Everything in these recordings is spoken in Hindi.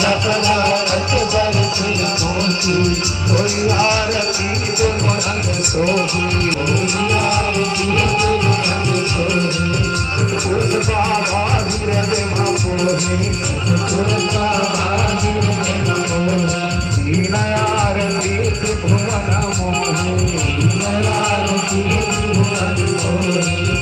लखदारत बरसी मोती कोई आरती तुम रंग सोही कोई आरती तुम रंग सोही उस बाबा धीरे मोही उस बाबा धीरे मोही दीन आरती त्रिभुवन मोही दीन आरती त्रिभुवन मोही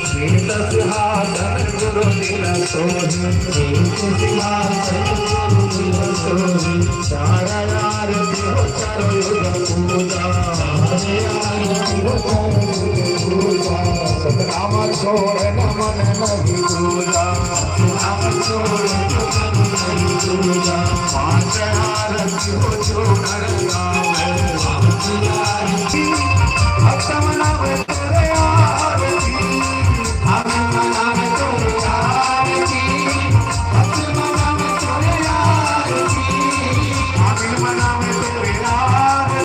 श्वेत सिंहासन गुरु दिल सोही श्वेत सिंहासन गुरु दिल सोही चार आरती हो चारो युग पूजा आरती हो चारो युग पूजा सतनाम छोड़ न मन नहीं पूजा सतनाम छोड़ न मन नहीं पूजा पांच आरती हो जो घर गावे